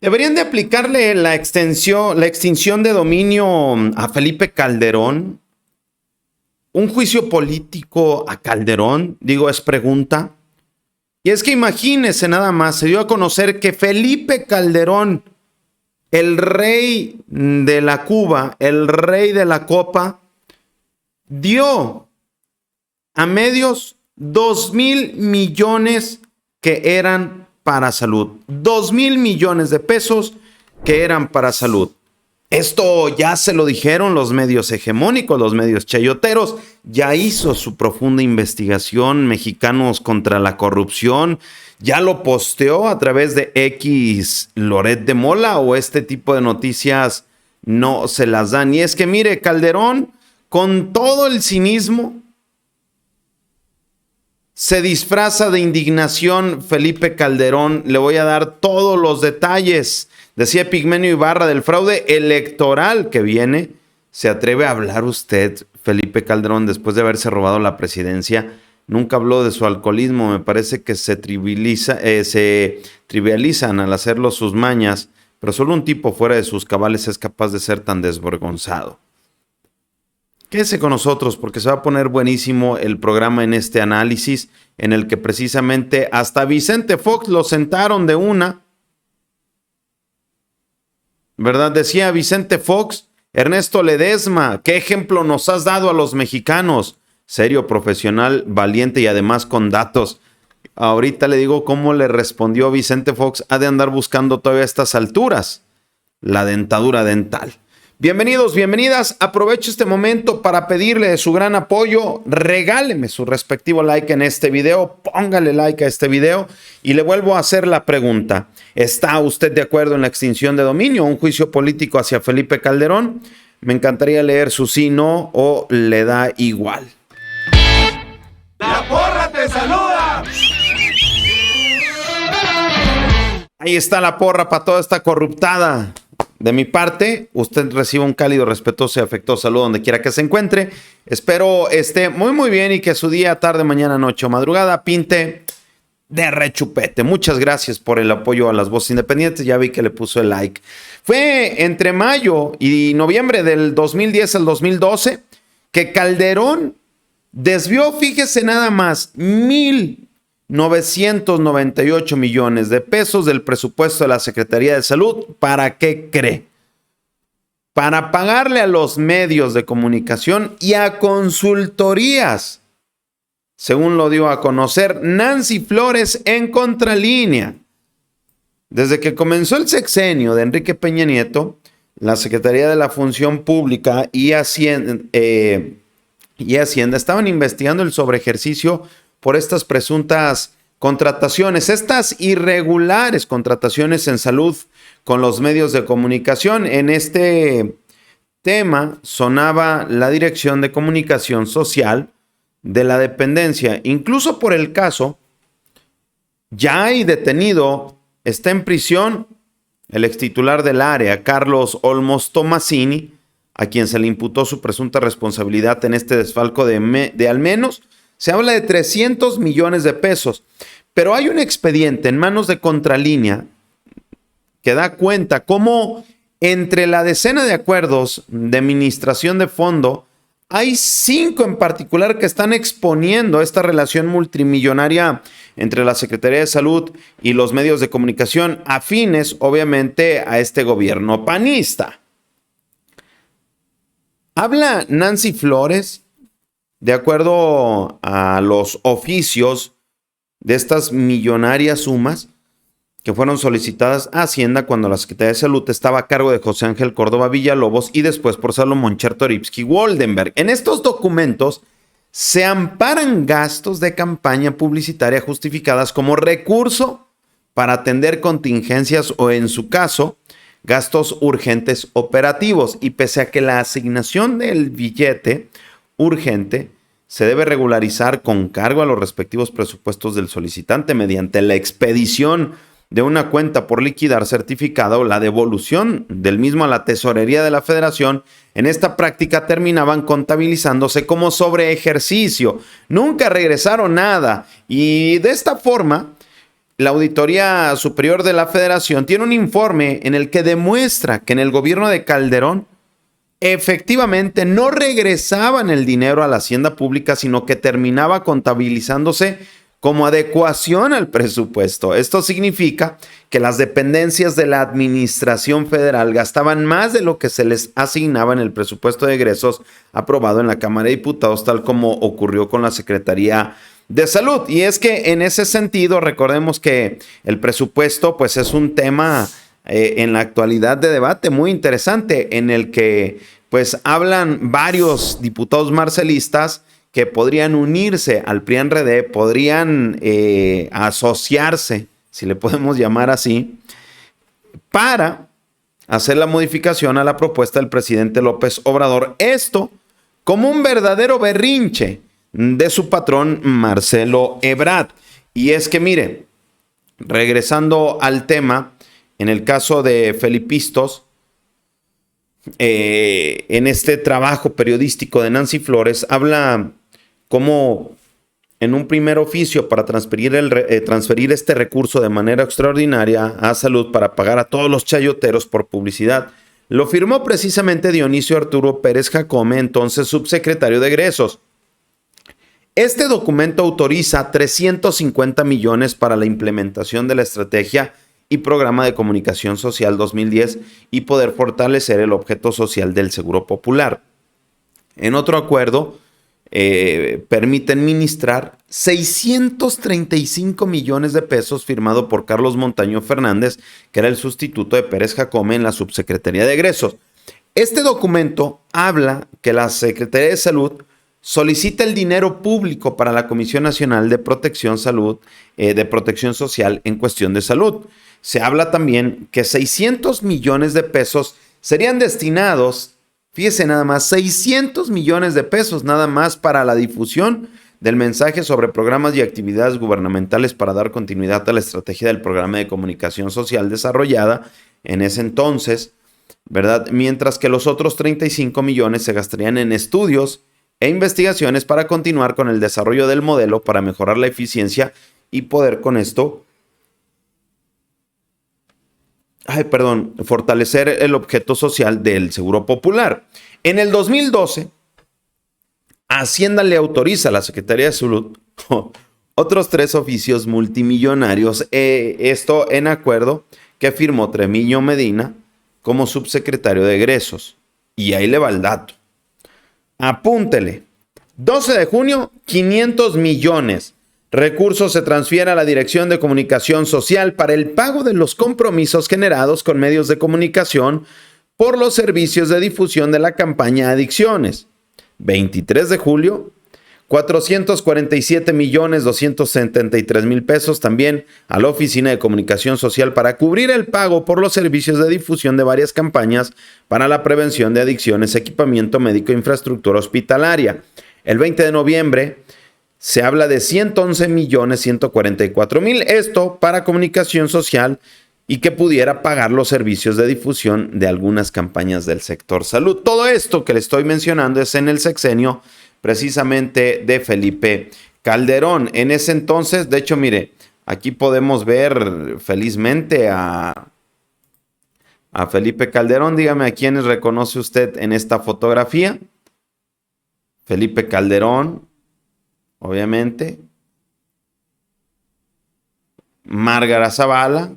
Deberían de aplicarle la extinción de dominio a Felipe Calderón. Un juicio político a Calderón, digo, es pregunta. Y es que imagínese nada más, se dio a conocer que Felipe Calderón, el rey de la Cuba, el rey de la copa, dio a medios 2,000 millones que eran para salud. 2,000 millones de pesos que eran para salud. Esto ya se lo dijeron los medios hegemónicos, los medios chayoteros. Ya hizo su profunda investigación Mexicanos contra la Corrupción. Ya lo posteó a través de X Loret de Mola, o este tipo de noticias no se las dan. Y es que mire, Calderón, con todo el cinismo, se disfraza de indignación. Felipe Calderón, le voy a dar todos los detalles. Decía Pigmenio Ibarra del fraude electoral que viene. ¿Se atreve a hablar usted, Felipe Calderón, después de haberse robado la presidencia? Nunca habló de su alcoholismo. Me parece que se trivializan al hacerlo sus mañas, pero solo un tipo fuera de sus cabales es capaz de ser tan desvergonzado. Quédese con nosotros porque se va a poner buenísimo el programa en este análisis, en el que precisamente hasta Vicente Fox lo sentaron de una. ¿Verdad? Decía Vicente Fox: Ernesto Ledesma, ¿qué ejemplo nos has dado a los mexicanos? Serio, profesional, valiente y además con datos. Ahorita le digo cómo le respondió Vicente Fox. Ha de andar buscando todavía a estas alturas la dentadura dental. Bienvenidos, bienvenidas. Aprovecho este momento para pedirle su gran apoyo. Regáleme su respectivo like en este video. Póngale like a este video. Y le vuelvo a hacer la pregunta. ¿Está usted de acuerdo en la extinción de dominio? ¿Un juicio político hacia Felipe Calderón? Me encantaría leer su sí, no o le da igual. ¡La porra te saluda! Ahí está la porra para toda esta corruptada. De mi parte, usted reciba un cálido, respetuoso y afectuoso saludo donde quiera que se encuentre. Espero esté muy bien y que su día, tarde, mañana, noche o madrugada pinte de rechupete. Muchas gracias por el apoyo a las voces independientes. Ya vi que le puso el like. Fue entre mayo y noviembre del 2010 al 2012 que Calderón desvió, fíjese nada más, 1,998 millones de pesos del presupuesto de la Secretaría de Salud. ¿Para qué cree? Para pagarle a los medios de comunicación y a consultorías, según lo dio a conocer Nancy Flores en Contralínea. Desde que comenzó el sexenio de Enrique Peña Nieto, la Secretaría de la Función Pública y Hacienda estaban investigando el sobreejercicio por estas presuntas contrataciones, estas irregulares contrataciones en salud con los medios de comunicación. En este tema sonaba la Dirección de Comunicación Social de la dependencia. Incluso por el caso, ya hay detenido, está en prisión el extitular del área, Carlos Olmos Tomasini, a quien se le imputó su presunta responsabilidad en este desfalco de al menos, se habla de 300 millones de pesos. Pero hay un expediente en manos de Contralínea que da cuenta cómo entre la decena de acuerdos de administración de fondo hay 5 en particular que están exponiendo esta relación multimillonaria entre la Secretaría de Salud y los medios de comunicación afines, obviamente, a este gobierno panista. Habla Nancy Flores, de acuerdo a los oficios de estas millonarias sumas que fueron solicitadas a Hacienda cuando la Secretaría de Salud estaba a cargo de José Ángel Córdoba Villalobos y después por Salomón Chertorivsky Woldenberg. En estos documentos se amparan gastos de campaña publicitaria justificadas como recurso para atender contingencias o, en su caso, gastos urgentes operativos. Y pese a que la asignación del billete urgente se debe regularizar con cargo a los respectivos presupuestos del solicitante mediante la expedición de una cuenta por liquidar certificada o la devolución del mismo a la Tesorería de la Federación, en esta práctica terminaban contabilizándose como sobreejercicio. Nunca regresaron nada y de esta forma la Auditoría Superior de la Federación tiene un informe en el que demuestra que en el gobierno de Calderón efectivamente no regresaban el dinero a la hacienda pública, sino que terminaba contabilizándose como adecuación al presupuesto. Esto significa que las dependencias de la administración federal gastaban más de lo que se les asignaba en el presupuesto de egresos aprobado en la Cámara de Diputados, tal como ocurrió con la Secretaría de Salud. Y es que en ese sentido, recordemos que el presupuesto pues es un tema en la actualidad de debate muy interesante, en el que pues hablan varios diputados marcelistas que podrían unirse al PRI-PAN-RD, podrían asociarse, si le podemos llamar así, para hacer la modificación a la propuesta del presidente López Obrador. Esto como un verdadero berrinche de su patrón Marcelo Ebrard. Y es que mire, regresando al tema, en el caso de Felipistos, en este trabajo periodístico de Nancy Flores, habla cómo en un primer oficio para transferir este recurso de manera extraordinaria a Salud para pagar a todos los chayoteros por publicidad, lo firmó precisamente Dionisio Arturo Pérez Jacome, entonces subsecretario de Egresos. Este documento autoriza 350 millones para la implementación de la estrategia y programa de comunicación social 2010 y poder fortalecer el objeto social del Seguro Popular. En otro acuerdo, permite administrar 635 millones de pesos firmado por Carlos Montaño Fernández, que era el sustituto de Pérez Jacome en la Subsecretaría de Egresos. Este documento habla que la Secretaría de Salud solicita el dinero público para la Comisión Nacional de Protección Social en cuestión de salud. Se habla también que 600 millones de pesos serían destinados, fíjese nada más, 600 millones de pesos nada más para la difusión del mensaje sobre programas y actividades gubernamentales para dar continuidad a la estrategia del programa de comunicación social desarrollada en ese entonces, ¿verdad? Mientras que los otros 35 millones se gastarían en estudios e investigaciones para continuar con el desarrollo del modelo para mejorar la eficiencia y poder con esto fortalecer el objeto social del Seguro Popular. En el 2012, Hacienda le autoriza a la Secretaría de Salud otros 3 oficios multimillonarios, esto en acuerdo que firmó Tremillo Medina como subsecretario de Egresos. Y ahí le va el dato. Apúntele. 12 de junio, 500 millones. Recursos se transfieren a la Dirección de Comunicación Social para el pago de los compromisos generados con medios de comunicación por los servicios de difusión de la campaña Adicciones. 23 de julio, 447,273,000 pesos también a la Oficina de Comunicación Social para cubrir el pago por los servicios de difusión de varias campañas para la prevención de adicciones, equipamiento médico e infraestructura hospitalaria. El 20 de noviembre se habla de 111,144,000, esto para comunicación social y que pudiera pagar los servicios de difusión de algunas campañas del sector salud. Todo esto que le estoy mencionando es en el sexenio precisamente de Felipe Calderón. En ese entonces, de hecho, mire, aquí podemos ver felizmente a Felipe Calderón. Dígame a quiénes reconoce usted en esta fotografía. Felipe Calderón, obviamente. Márgara Zavala.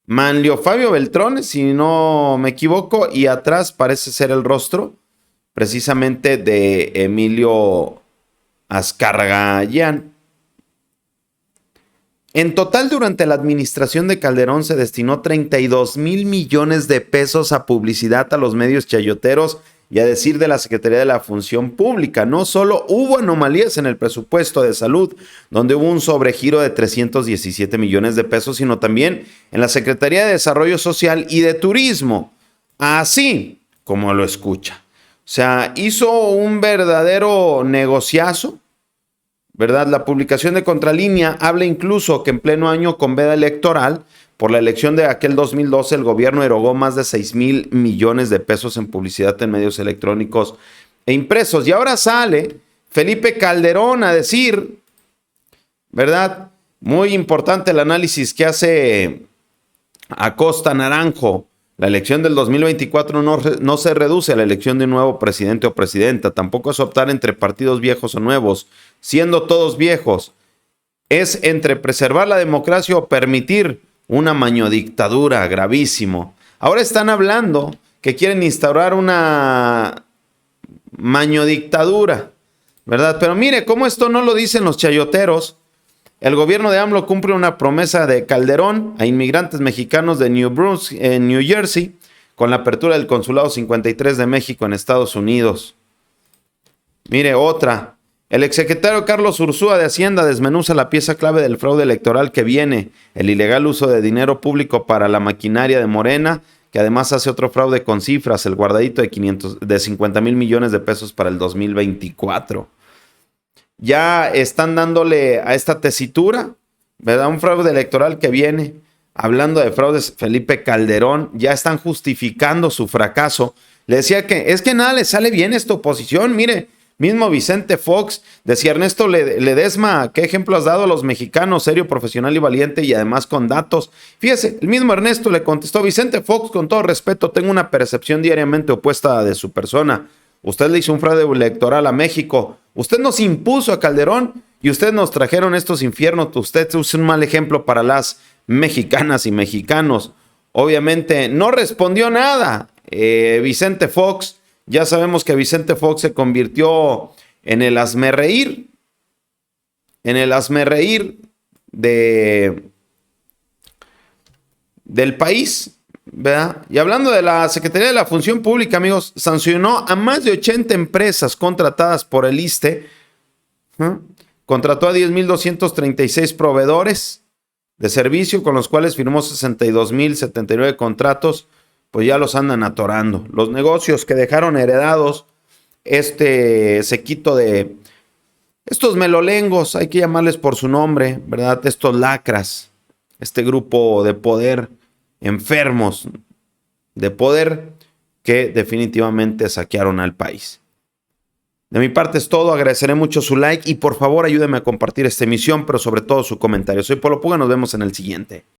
Manlio Fabio Beltrones, si no me equivoco, y atrás parece ser el rostro precisamente de Emilio Azcárraga Allán. En total, durante la administración de Calderón se destinó 32,000 millones de pesos a publicidad a los medios chayoteros y a decir de la Secretaría de la Función Pública. No solo hubo anomalías en el presupuesto de salud, donde hubo un sobregiro de 317 millones de pesos, sino también en la Secretaría de Desarrollo Social y de Turismo, así como lo escucha. O sea, hizo un verdadero negociazo, ¿verdad? La publicación de Contralínea habla incluso que en pleno año con veda electoral, por la elección de aquel 2012, el gobierno erogó más de 6,000 millones de pesos en publicidad en medios electrónicos e impresos. Y ahora sale Felipe Calderón a decir, ¿verdad?, Muy importante el análisis que hace Acosta Naranjo. La elección del 2024 no se reduce a la elección de un nuevo presidente o presidenta. Tampoco es optar entre partidos viejos o nuevos, siendo todos viejos. Es entre preservar la democracia o permitir una mañodictadura, gravísimo. Ahora están hablando que quieren instaurar una mañodictadura, ¿verdad? Pero mire, cómo esto no lo dicen los chayoteros. El gobierno de AMLO cumple una promesa de Calderón a inmigrantes mexicanos de New Jersey con la apertura del Consulado 53 de México en Estados Unidos. Mire, otra. El exsecretario Carlos Ursúa de Hacienda desmenuza la pieza clave del fraude electoral que viene, el ilegal uso de dinero público para la maquinaria de Morena, que además hace otro fraude con cifras, el guardadito de 50 mil millones de pesos para el 2024. Ya están dándole a esta tesitura, ¿verdad? Un fraude electoral que viene. Hablando de fraudes, Felipe Calderón, ya están justificando su fracaso. Le decía que es que nada le sale bien a esta oposición. Mire, mismo Vicente Fox decía: Ernesto Ledesma, ¿qué ejemplo has dado a los mexicanos? Serio, profesional y valiente, y además con datos. Fíjese, el mismo Ernesto le contestó: Vicente Fox, con todo respeto, tengo una percepción diariamente opuesta de su persona. Usted le hizo un fraude electoral a México. Usted nos impuso a Calderón y usted nos trajeron estos infiernos. Usted es un mal ejemplo para las mexicanas y mexicanos. Obviamente no respondió nada. Vicente Fox, ya sabemos que Vicente Fox se convirtió en el hazmerreír. En el hazmerreír del país, ¿verdad? Y hablando de la Secretaría de la Función Pública, amigos, sancionó a más de 80 empresas contratadas por el ISSSTE. Contrató a 10,236 proveedores de servicio, con los cuales firmó 62,079 contratos, pues ya los andan atorando. Los negocios que dejaron heredados este sequito de estos melolengos, hay que llamarles por su nombre, ¿verdad? Estos lacras, este grupo de poder, enfermos de poder, que definitivamente saquearon al país. De mi parte es todo. Agradeceré mucho su like y por favor ayúdeme a compartir esta emisión, pero sobre todo su comentario. Soy Polo Puga, nos vemos en el siguiente.